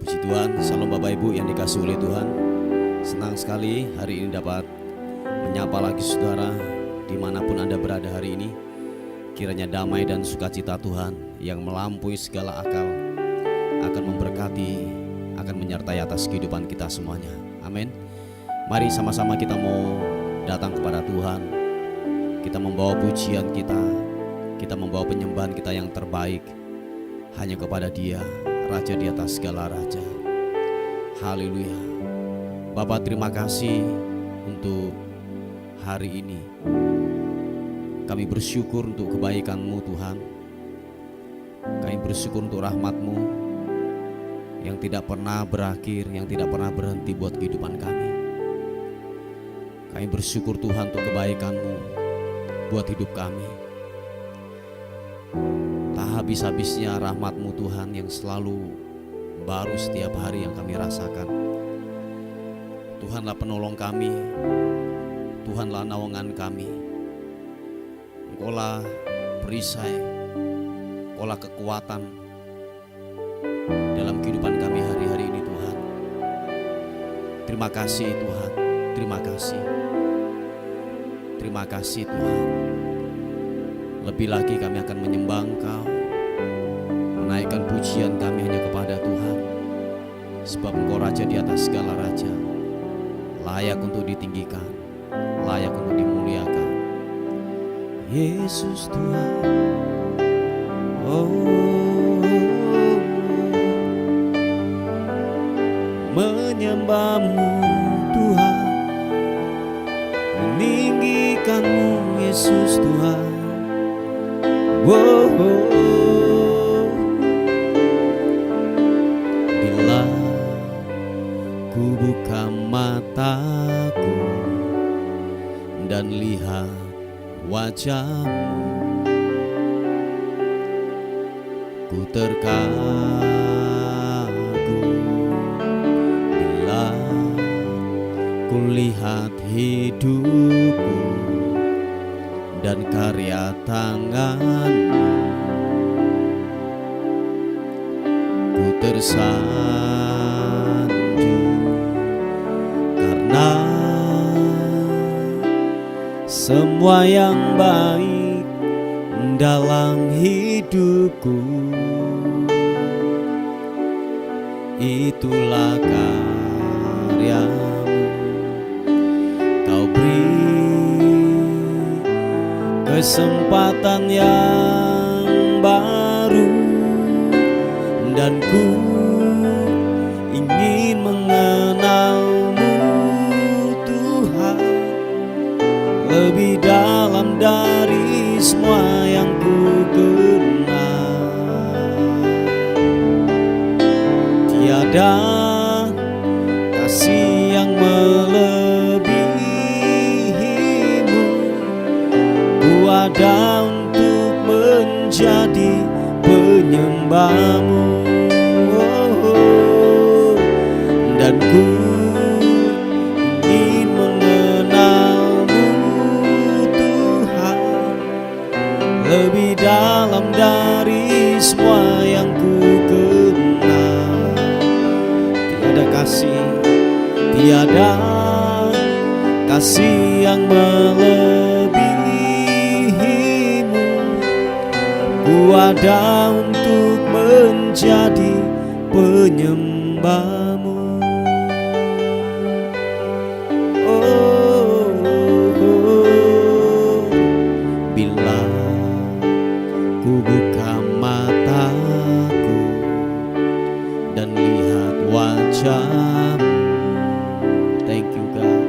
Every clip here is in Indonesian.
Puji Tuhan, salam Bapak Ibu yang dikasihi oleh Tuhan. Senang sekali hari ini dapat menyapa lagi saudara dimanapun Anda berada hari ini. Kiranya damai dan sukacita Tuhan yang melampaui segala akal akan memberkati, akan menyertai atas kehidupan kita semuanya. Amin. Mari sama-sama kita mau datang kepada Tuhan. Kita membawa pujian kita membawa penyembahan kita yang terbaik hanya kepada Dia, Raja di atas segala raja. Haleluya. Bapa, terima kasih untuk hari ini. Kami bersyukur untuk kebaikan-Mu Tuhan. Kami bersyukur untuk rahmat-Mu yang tidak pernah berakhir, yang tidak pernah berhenti buat kehidupan kami. Kami bersyukur Tuhan untuk kebaikan-Mu buat hidup kami. Tak habis-habisnya rahmat-Mu Tuhan yang selalu baru setiap hari yang kami rasakan. Tuhanlah penolong kami, Tuhanlah naungan kami. Engkaulah perisai, Engkaulah kekuatan dalam kehidupan kami hari-hari ini Tuhan. Terima kasih Tuhan, terima kasih. Terima kasih Tuhan. Lebih lagi kami akan menyembah Engkau, menaikkan pujian kami hanya kepada Tuhan. Sebab Engkau Raja di atas segala raja, layak untuk ditinggikan, layak untuk dimuliakan. Yesus Tuhan, oh, menyembah-Mu Tuhan, meninggikan-Mu Yesus Tuhan. Bila ku buka mataku dan lihat wajah-Mu, ku terkagum. Bila ku lihat hidupku dan karya tangan-Mu, ku tersanjung karena semua yang baik dalam hidupku itulah karya-Mu. Kau beri kesempatan yang baru dan ku ingin mengenal-Mu Tuhan lebih dalam dari semua yang ku kenal. Tiada kasih yang melebihi-Mu. Ku ada untuk menjadi penyembah-Mu, dan ku ingin mengenal-Mu Tuhan lebih dalam dari semua yang ku kenal. Tiada kasih yang melebihi-Mu. Ku ada untuk menjadi penyembah-Mu. Bila ku buka mataku dan lihat wajah-Mu, thank you God,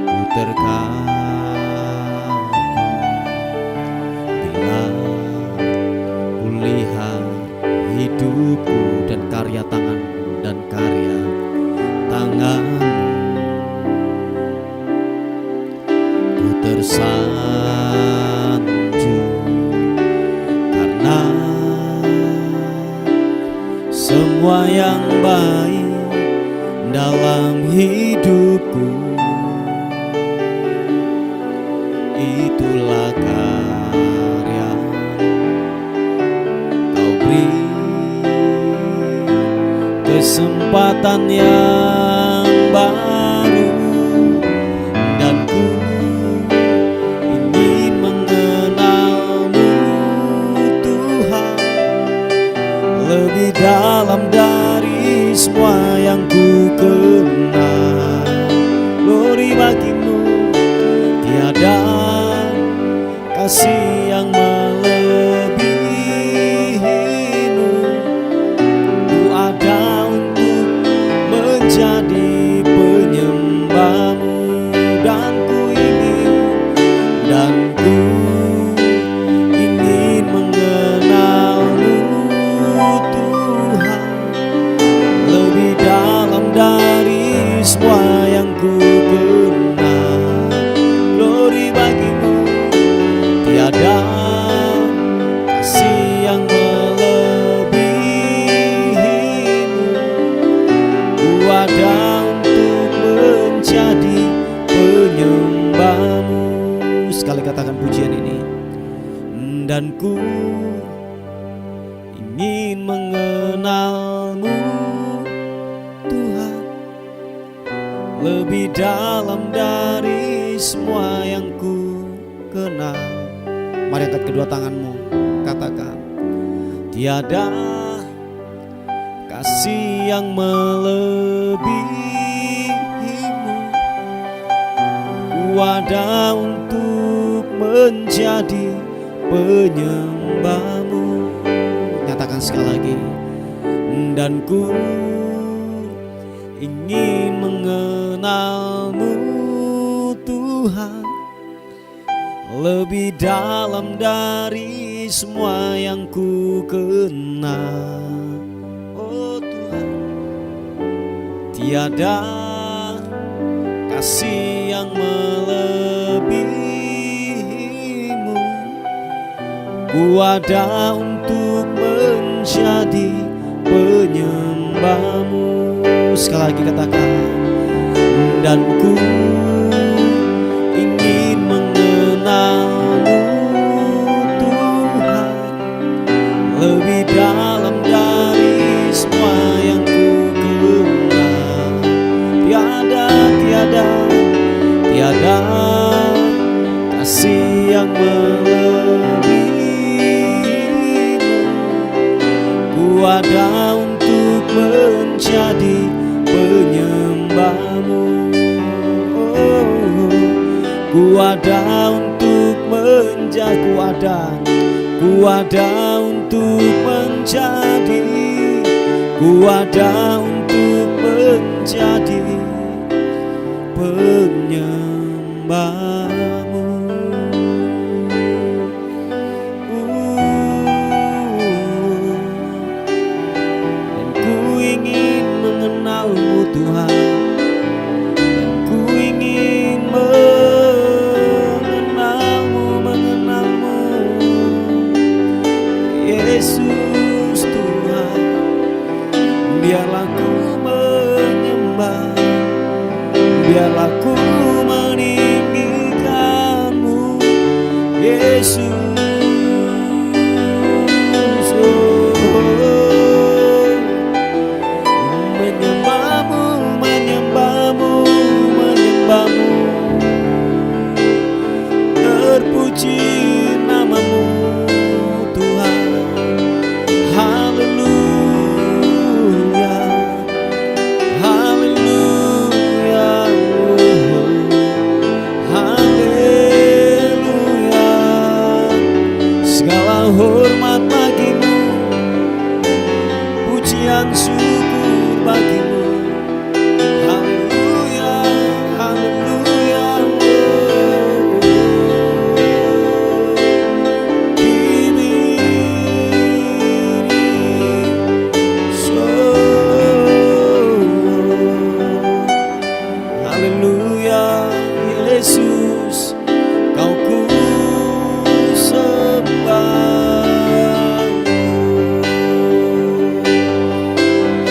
ku terkagum. Bila ku lihat hidupku dan karya tangan-Mu, ku tersanjung karena semua yang baik dalam hidupku itulah karya-Mu. Kau beri kesempatan yang baru, dan ku ingin mengenalmu Tuhan lebih dalam dari semua yang ku kenal. Glory bagimu, tiada kasih yang melebihimu. Ku ada untuk menjadi penyembahmu, dan ku ingin mengenalmu Tuhan lebih dalam dari semua yang ku kenal. Glory bagimu, tiada kasih yang melebihimu. Ku ada untuk menjadi penyembahmu. Sekali katakan pujian ini. Dan ku ingin mengenalmu Tuhan lebih dalam dari semua yang ku kenal. Mari angkat kedua tanganmu, katakan, tiada kasih yang melebihimu. Ku ada untuk menjadi penyembahmu. Nyatakan sekali lagi. Dan ku ingin mengenalmu Tuhan lebih dalam dari semua yang ku kenal. Oh Tuhan, tiada kasih yang melebihimu. Ku ada untuk menjadi penyembahmu. Sekali lagi katakan. Dan ku ingin mengenalmu Tuhan lebih dalam dari semua yang ku kenal. Tiada kasih yang melebihimu. Ku ada untuk menjadi penyembahmu. Ku ada untuk menjadi, ku ada untuk menjadi, ku ada untuk menjadi penyembahmu. Dan ku ingin mengenalmu Tuhan, dan ku ingin mengenalmu Yesus Tuhan. Biarlah ku menyembah, biarlah ku meninggikanmu Yesus. Terpuji namamu Tuhan. Haleluya, haleluya, haleluya. Segala hormat bagimu, pujian syukur bagimu.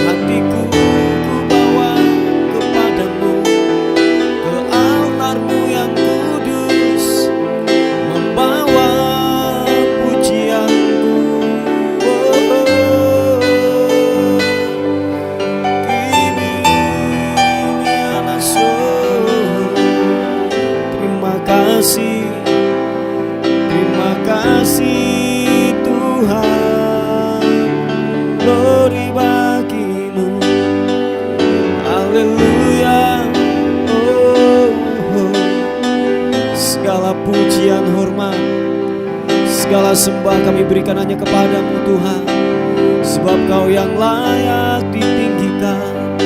Hatiku glory bagimu. Haleluya. Segala pujian, hormat, segala sembah kami berikan hanya kepadamu Tuhan. Sebab Kau yang layak ditinggikan,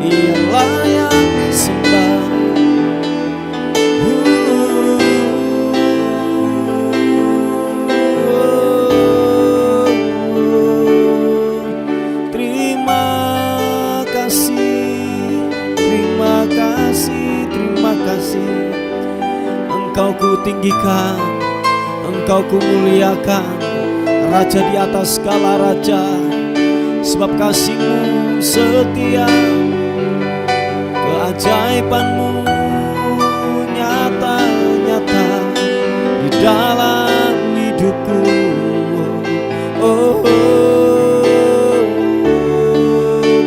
yang layak disembah. Terima kasih, terima kasih, terima kasih. Engkau ku tinggikan, Engkau ku muliakan, Raja di atas segala raja. Sebab kasih-Mu setia, keajaiban-Mu nyata-nyata di dalam hidupku.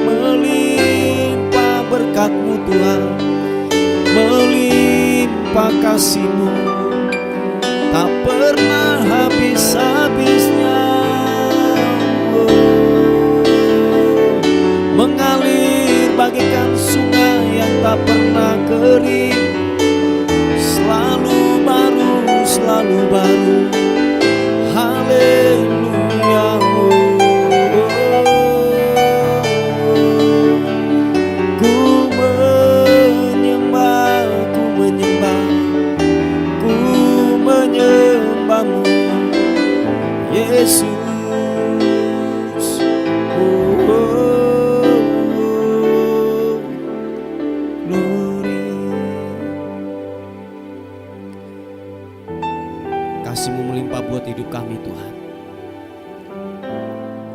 Melimpah berkat-Mu Tuhan, melimpah kasih-Mu, tak pernah habis-habisnya. Mengalir bagaikan sungai yang tak pernah kering, selalu baru, selalu baru. Haleluya. Ku menyembah, ku menyembah, ku menyembah-Mu Yesus. Kasih-Mu melimpah buat hidup kami Tuhan.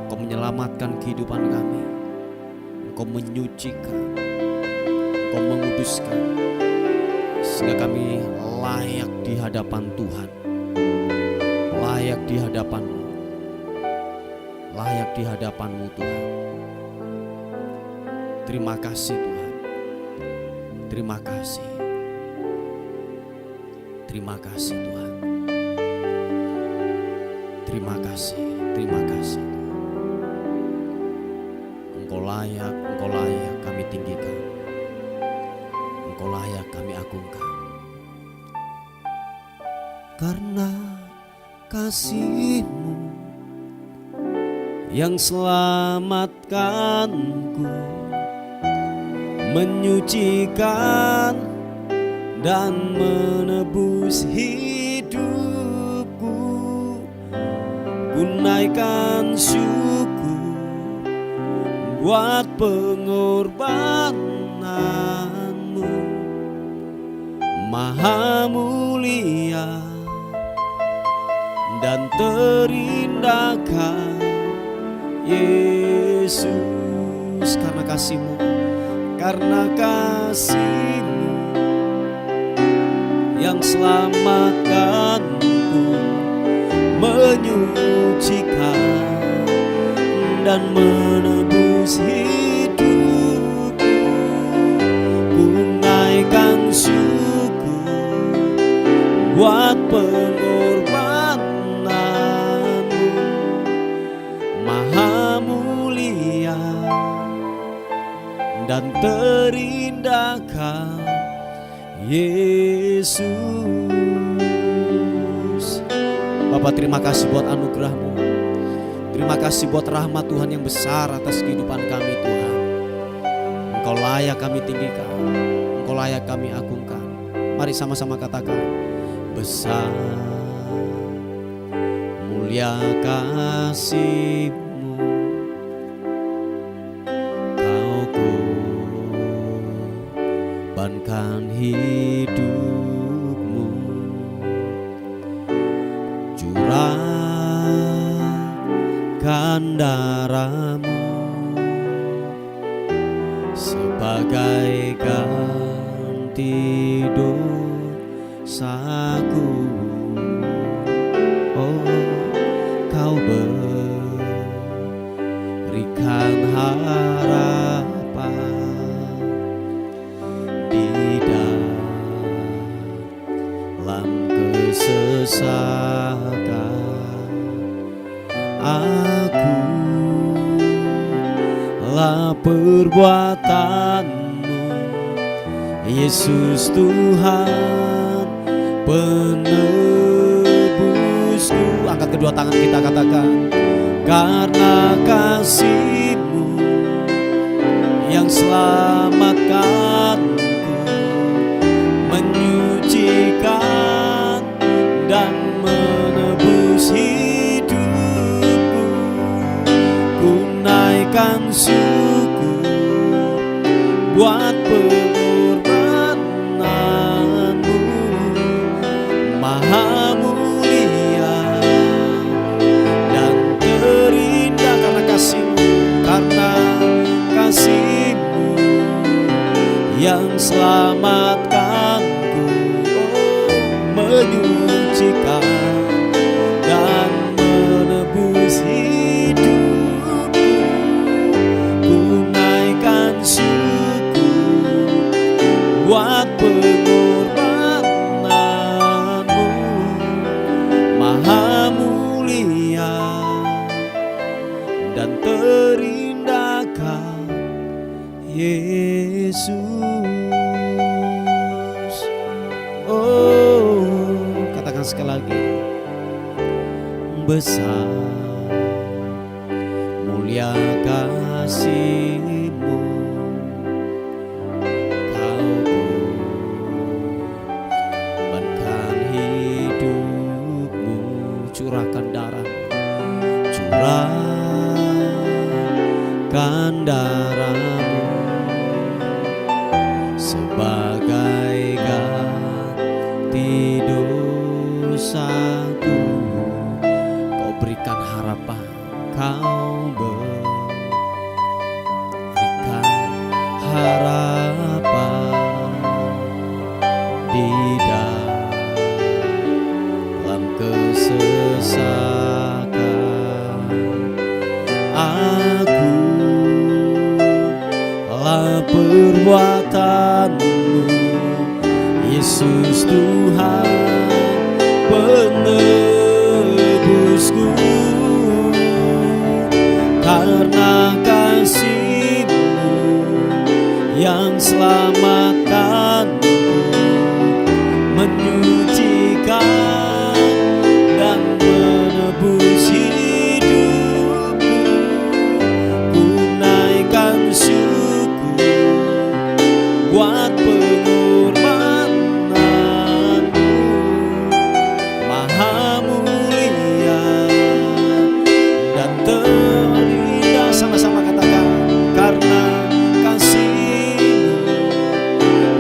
Engkau menyelamatkan kehidupan kami, Engkau menyucikan, Engkau menguduskan, sehingga kami layak di hadapan Tuhan, layak di hadapan-Mu, layak di hadapan-Mu Tuhan. Terima kasih Tuhan, terima kasih, terima kasih Tuhan. Terima kasih, terima kasih. Engkau layak kami tinggikan, Engkau layak kami agungkan. Karena kasih-Mu yang selamatkanku, menyucikan dan menebus hidupku. Ku naikkan syukur buat pengorbanan-Mu, Maha mulia dan terindahkan Yesus. Karena kasih-Mu, karena kasih-Mu yang selamatkanku, menyucikan dan menebus hidupku. Ku naikkan syukur buat pengorbanan-Mu, Maha mulia dan terindahkan Yesus. Bapa, terima kasih buat anugerah-Mu. Terima kasih buat rahmat Tuhan yang besar atas kehidupan kami Tuhan. Engkau layak kami tinggikan, Engkau layak kami agungkan. Mari sama-sama katakan, besar mulia kasih-Mu, Kau korbankan hidupmu, curahkan darahmu sebagai ganti dosaku. Oh, Kau berikan harapan di dalam kesesakan aku. segala perbuatanmu, Yesus Tuhan penebusku. Angkat kedua tangan kita, katakan, karena kasih-Mu yang selamatkanku, menyucikan dan menebus hidupku. Ku naikkan syukur buat pengorbanan-Mu, Maha mulia dan terindah. Karena kasih-Mu, karena kasih-Mu yang selamatkanku, menyucikan dan menebus hidupku. Ku naikkan syukur buat pengorbanan-Mu, Maha mulia dan terindahkan Yesus. Oh, katakan sekali lagi, besar mulia kasih-Mu, Kau korbankan hidupmu, curahkan darah-Mu, curahkan darah-Mu sebagai ganti dosaku. Kau berikan harapan, Kau berikan harapan di dalam kesesakan. Aku lah perbuatan-Mu, Yesus Tuhan penebusku. Karena kasih-Mu yang selamatkanku, menyucikan dan menebus hidupku. Ku naikkan syukur buat pengorbanan-Mu, Maha mulia dan terindah. Sama-sama katakan, karena kasih-Mu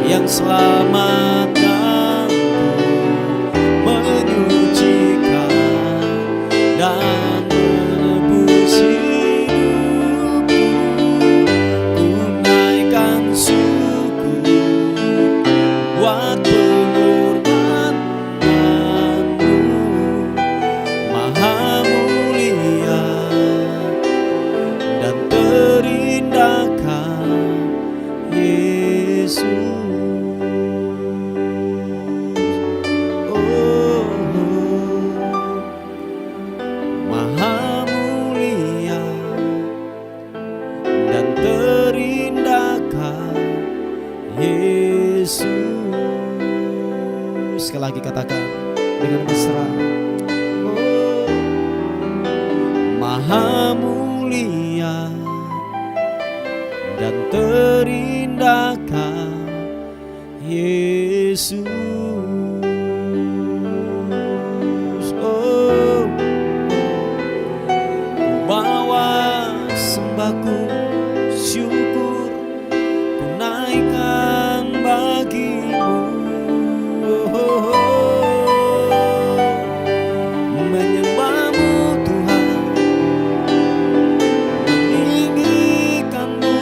yang selamatkanku, menyucikan dan menebus hidupku. Ku naikkan syukur buat pengorbanan-Mu, Maha mulia dan terindahkan Yesus. Oh, Maha mulia dan terindahkan Yesus. Sekali lagi katakan dengan mesra, oh, Maha mulia dan terindahkan Yesus. Oh, ku bawa sembahku syukur, ku naikkan bagi-Mu. Oh, menyembah-Mu Tuhan, meninggikan-Mu.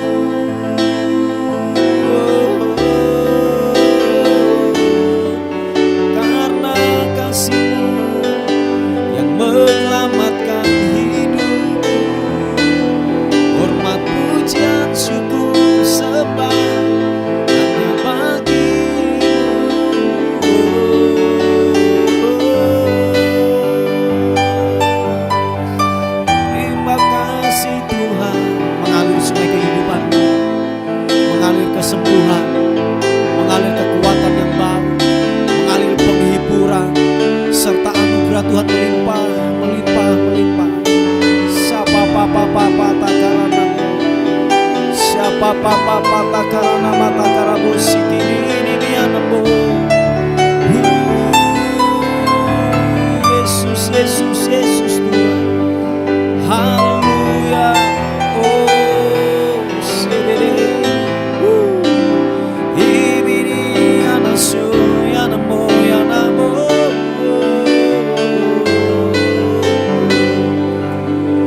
Karena kasih-Mu yang menyelamatkan hidupku, hormat pujian syukur papa pata karana mata karabusi ini anamo. Yesus, Yesus, Yesus Tuhan. Haleluya. Oh, sedere. Ibiri anasu yanamo yanamo.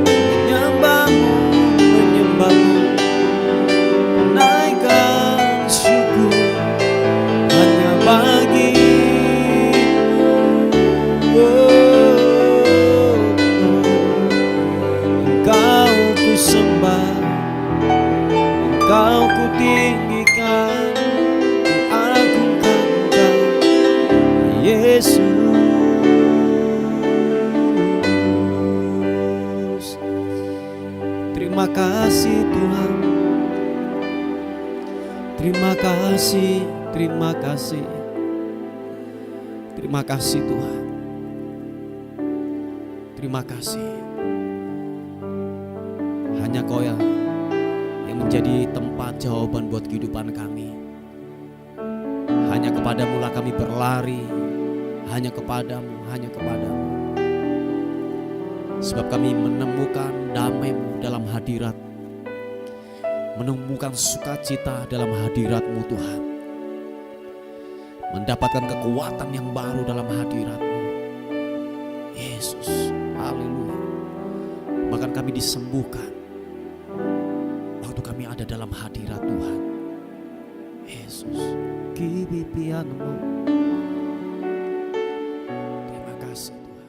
Menyembahmu, menyembahmu. Naikkan syukur hanya bagimu. Engkau ku sembah, Engkau ku tinggikan, ku agungkan Engkau, Yesus. Terima kasih Tuhan. Terima kasih, terima kasih. Terima kasih Tuhan. Terima kasih. Hanya Kau yang menjadi tempat jawaban buat kehidupan kami. Hanya kepadamu lah kami berlari. Hanya kepadamu, hanya kepadamu. Sebab kami menemukan damai-Mu dalam hadirat. Menemukan sukacita dalam hadirat-Mu Tuhan. Mendapatkan kekuatan yang baru dalam hadirat-Mu. Yesus, haleluya. Bahkan kami disembuhkan waktu kami ada dalam hadirat Tuhan. Yesus, kibipianmu. Terima kasih Tuhan.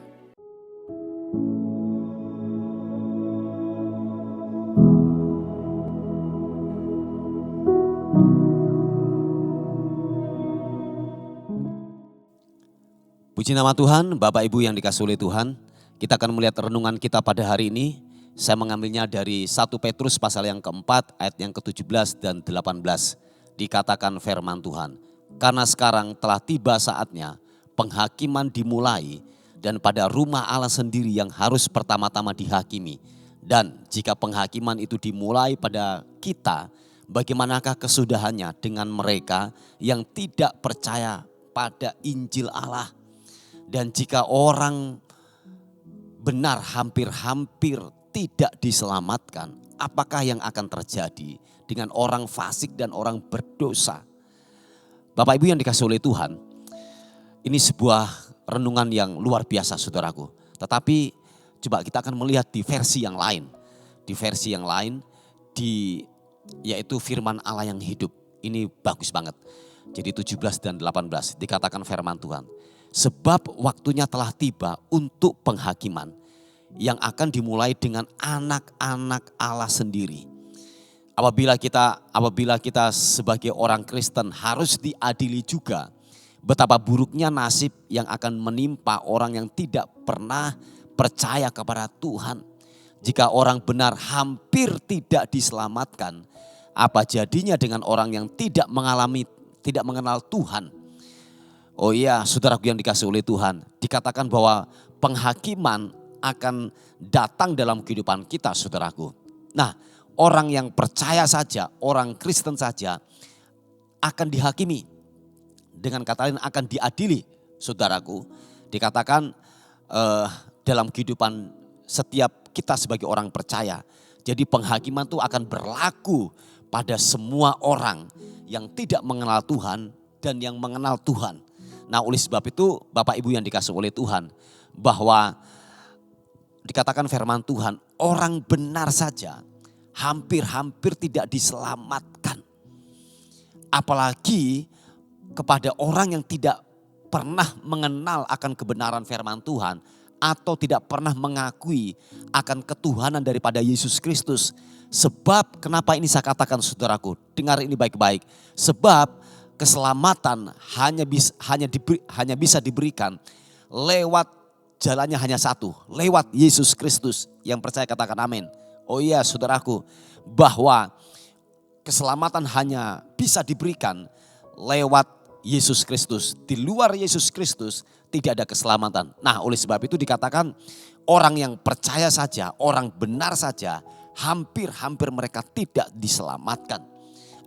Puji nama Tuhan, Bapak Ibu yang dikasihi oleh Tuhan. Kita akan melihat renungan kita pada hari ini. Saya mengambilnya dari 1 Petrus pasal yang keempat, ayat yang ke-17 dan 18. Dikatakan firman Tuhan, karena sekarang telah tiba saatnya penghakiman dimulai dan pada rumah Allah sendiri yang harus pertama-tama dihakimi. Dan jika penghakiman itu dimulai pada kita, bagaimanakah kesudahannya dengan mereka yang tidak percaya pada Injil Allah? Dan jika orang benar hampir-hampir tidak diselamatkan, apakah yang akan terjadi dengan orang fasik dan orang berdosa? Bapak Ibu yang dikasihi oleh Tuhan, ini sebuah renungan yang luar biasa saudaraku. Tetapi coba kita akan melihat di versi yang lain. Di versi yang lain, yaitu firman Allah yang hidup. Ini bagus banget. Jadi 17 dan 18 dikatakan firman Tuhan. Sebab waktunya telah tiba untuk penghakiman yang akan dimulai dengan anak-anak Allah sendiri. Apabila kita sebagai orang Kristen harus diadili juga, betapa buruknya nasib yang akan menimpa orang yang tidak pernah percaya kepada Tuhan. Jika orang benar hampir tidak diselamatkan, apa jadinya dengan orang yang tidak mengenal Tuhan? Oh iya, saudaraku yang dikasihi oleh Tuhan, dikatakan bahwa penghakiman akan datang dalam kehidupan kita, saudaraku. Nah, orang yang percaya saja, orang Kristen saja akan dihakimi. Dengan kata lain akan diadili, saudaraku. Dikatakan dalam kehidupan setiap kita sebagai orang percaya. Jadi penghakiman itu akan berlaku pada semua orang yang tidak mengenal Tuhan dan yang mengenal Tuhan. Nah, oleh sebab itu Bapak Ibu yang dikasihi oleh Tuhan, bahwa dikatakan firman Tuhan, orang benar saja hampir-hampir tidak diselamatkan. Apalagi kepada orang yang tidak pernah mengenal akan kebenaran firman Tuhan atau tidak pernah mengakui akan ketuhanan daripada Yesus Kristus. Sebab kenapa ini saya katakan saudaraku, dengar ini baik-baik. Sebab keselamatan hanya bisa diberikan lewat jalannya hanya satu, lewat Yesus Kristus. Yang percaya katakan amin. Oh iya saudaraku, bahwa keselamatan hanya bisa diberikan lewat Yesus Kristus. Di luar Yesus Kristus tidak ada keselamatan. Nah, oleh sebab itu dikatakan orang yang percaya saja, orang benar saja, hampir mereka tidak diselamatkan.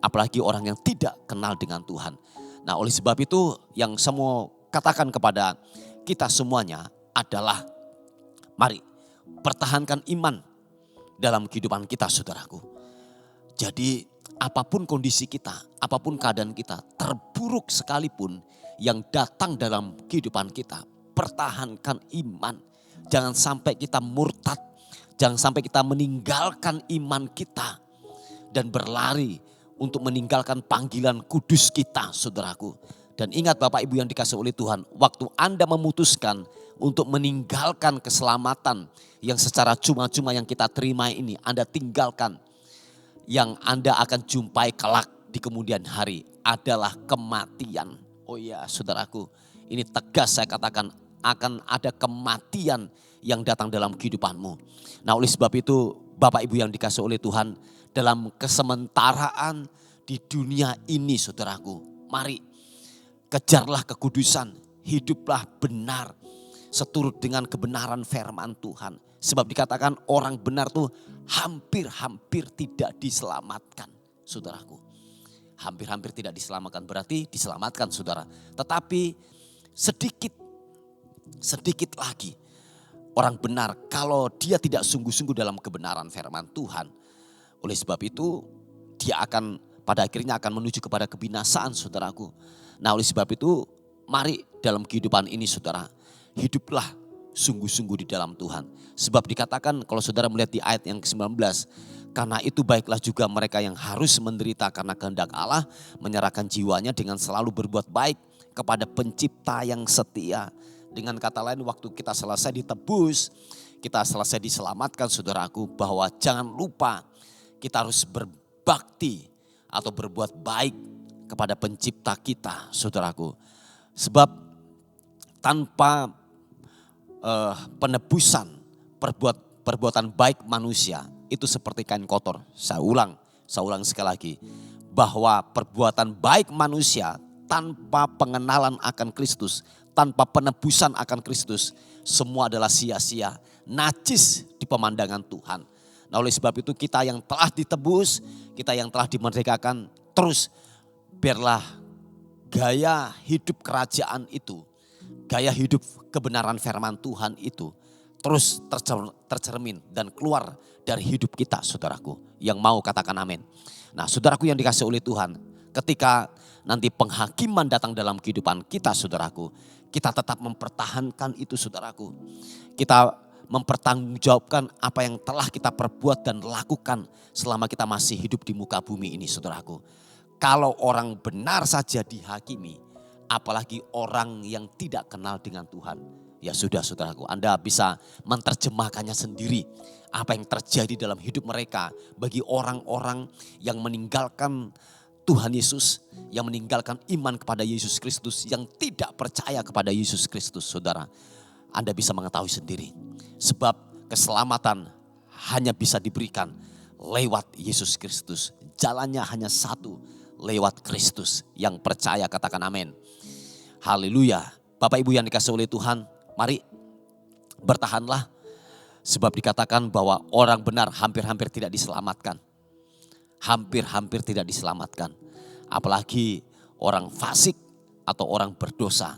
apalagi orang yang tidak kenal dengan Tuhan. Nah, oleh sebab itu yang saya mau katakan kepada kita semuanya adalah mari pertahankan iman dalam kehidupan kita, saudaraku. Jadi apapun kondisi kita, apapun keadaan kita, terburuk sekalipun yang datang dalam kehidupan kita, pertahankan iman. Jangan sampai kita murtad, jangan sampai kita meninggalkan iman kita dan berlari untuk meninggalkan panggilan kudus kita, saudaraku. Dan ingat Bapak Ibu yang dikasihi oleh Tuhan, waktu Anda memutuskan untuk meninggalkan keselamatan yang secara cuma-cuma yang kita terima ini, Anda tinggalkan, yang Anda akan jumpai kelak di kemudian hari adalah kematian. Oh ya, saudaraku, ini tegas saya katakan, akan ada kematian yang datang dalam kehidupanmu. Nah, oleh sebab itu Bapak Ibu yang dikasihi oleh Tuhan, dalam kesementaraan di dunia ini, saudaraku, mari kejarlah kekudusan, hiduplah benar seturut dengan kebenaran firman Tuhan. Sebab dikatakan orang benar tuh hampir-hampir tidak diselamatkan, saudaraku. Hampir-hampir tidak diselamatkan berarti diselamatkan, saudara. Tetapi sedikit lagi orang benar kalau dia tidak sungguh-sungguh dalam kebenaran firman Tuhan. Oleh sebab itu dia akan pada akhirnya akan menuju kepada kebinasaan, saudaraku. Nah, oleh sebab itu mari dalam kehidupan ini, saudara, hiduplah sungguh-sungguh di dalam Tuhan. Sebab dikatakan kalau saudara melihat di ayat yang ke-19, karena itu baiklah juga mereka yang harus menderita karena kehendak Allah, menyerahkan jiwanya dengan selalu berbuat baik kepada pencipta yang setia. Dengan kata lain, waktu kita selesai ditebus, kita selesai diselamatkan, saudaraku, bahwa jangan lupa kita harus berbakti atau berbuat baik kepada pencipta kita, saudaraku. Sebab tanpa penebusan, perbuatan baik manusia itu seperti kain kotor. Saya ulang sekali lagi, bahwa perbuatan baik manusia tanpa pengenalan akan Kristus, tanpa penebusan akan Kristus, semua adalah sia-sia, najis di pemandangan Tuhan. Nah, oleh sebab itu kita yang telah ditebus, kita yang telah dimerdekakan, terus biarlah gaya hidup kerajaan itu, gaya hidup kebenaran firman Tuhan itu terus tercermin dan keluar dari hidup kita, saudaraku. Yang mau katakan amin. Nah, saudaraku yang dikasihi oleh Tuhan, ketika nanti penghakiman datang dalam kehidupan kita, saudaraku, kita tetap mempertahankan itu, saudaraku. Kita mempertanggungjawabkan apa yang telah kita perbuat dan lakukan selama kita masih hidup di muka bumi ini, saudaraku. Kalau orang benar saja dihakimi, apalagi orang yang tidak kenal dengan Tuhan. Ya sudah, saudaraku, Anda bisa menerjemahkannya sendiri. Apa yang terjadi dalam hidup mereka bagi orang-orang yang meninggalkan Tuhan Yesus, yang meninggalkan iman kepada Yesus Kristus, yang tidak percaya kepada Yesus Kristus, saudara. Anda bisa mengetahui sendiri. Sebab keselamatan hanya bisa diberikan lewat Yesus Kristus. Jalannya hanya satu, lewat Kristus. Yang percaya katakan amin. Haleluya. Bapak Ibu yang dikasihi oleh Tuhan, mari bertahanlah. Sebab dikatakan bahwa orang benar hampir-hampir tidak diselamatkan. Hampir-hampir tidak diselamatkan. Apalagi orang fasik atau orang berdosa.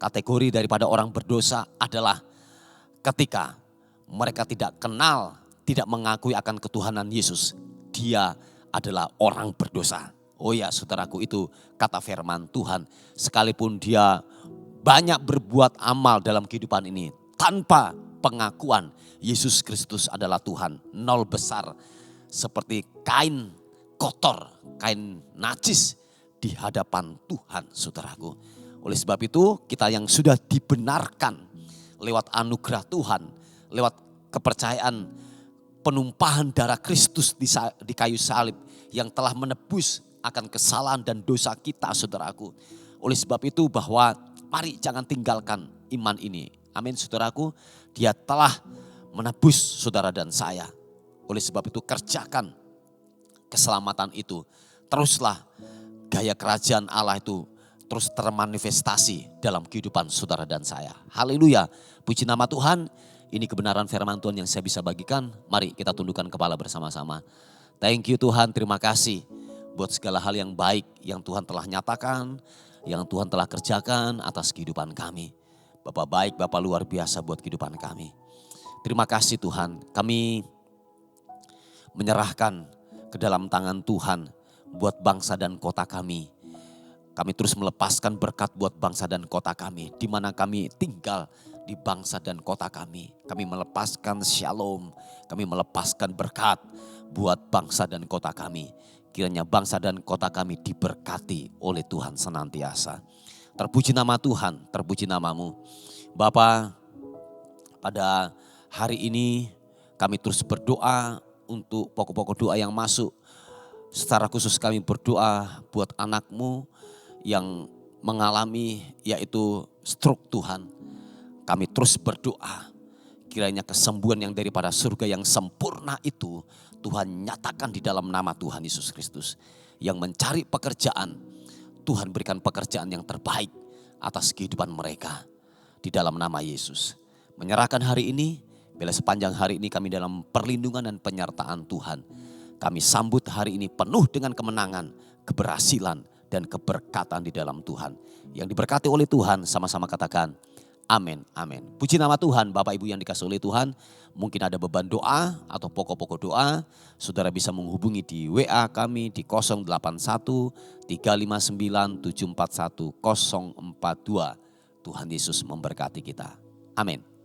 Kategori daripada orang berdosa adalah ketika mereka tidak kenal, tidak mengakui akan ketuhanan Yesus. Dia adalah orang berdosa. Oh ya, saudaraku, itu kata firman Tuhan. Sekalipun dia banyak berbuat amal dalam kehidupan ini, tanpa pengakuan Yesus Kristus adalah Tuhan, nol besar. Seperti kain kotor, kain najis di hadapan Tuhan, saudaraku. Oleh sebab itu kita yang sudah dibenarkan lewat anugerah Tuhan, lewat kepercayaan penumpahan darah Kristus di kayu salib yang telah menebus akan kesalahan dan dosa kita, saudaraku. Oleh sebab itu bahwa mari jangan tinggalkan iman ini. Amin, saudaraku. Dia telah menebus saudara dan saya. Oleh sebab itu kerjakan keselamatan itu. Teruslah gaya kerajaan Allah itu terus termanifestasi dalam kehidupan saudara dan saya. Haleluya. Puji nama Tuhan. Ini kebenaran firman Tuhan yang saya bisa bagikan. Mari kita tundukkan kepala bersama-sama. Thank you Tuhan, terima kasih. buat segala hal yang baik yang Tuhan telah nyatakan, yang Tuhan telah kerjakan atas kehidupan kami. Bapak baik, Bapak luar biasa buat kehidupan kami. Terima kasih Tuhan, kami menyerahkan ke dalam tangan Tuhan buat bangsa dan kota kami. Kami terus melepaskan berkat buat bangsa dan kota kami, di mana kami tinggal di bangsa dan kota kami. Kami melepaskan shalom, kami melepaskan berkat buat bangsa dan kota kami. Kiranya bangsa dan kota kami diberkati oleh Tuhan senantiasa. Terpuji nama Tuhan, terpuji namamu. Bapa, pada hari ini kami terus berdoa untuk pokok-pokok doa yang masuk. Secara khusus kami berdoa buat anakmu yang mengalami yaitu stroke Tuhan. Kami terus berdoa kiranya kesembuhan yang daripada surga yang sempurna itu Tuhan nyatakan di dalam nama Tuhan Yesus Kristus. Yang mencari pekerjaan, Tuhan berikan pekerjaan yang terbaik atas kehidupan mereka di dalam nama Yesus. Menyerahkan hari ini, bila sepanjang hari ini kami dalam perlindungan dan penyertaan Tuhan. Kami sambut hari ini penuh dengan kemenangan, keberhasilan, dan keberkatan di dalam Tuhan. Yang diberkati oleh Tuhan, sama-sama katakan amin, amin. Puji nama Tuhan, Bapak Ibu yang dikasihi oleh Tuhan. Mungkin ada beban doa atau pokok-pokok doa, saudara bisa menghubungi di WA kami di 081 359 741 042. Tuhan Yesus memberkati kita. Amin.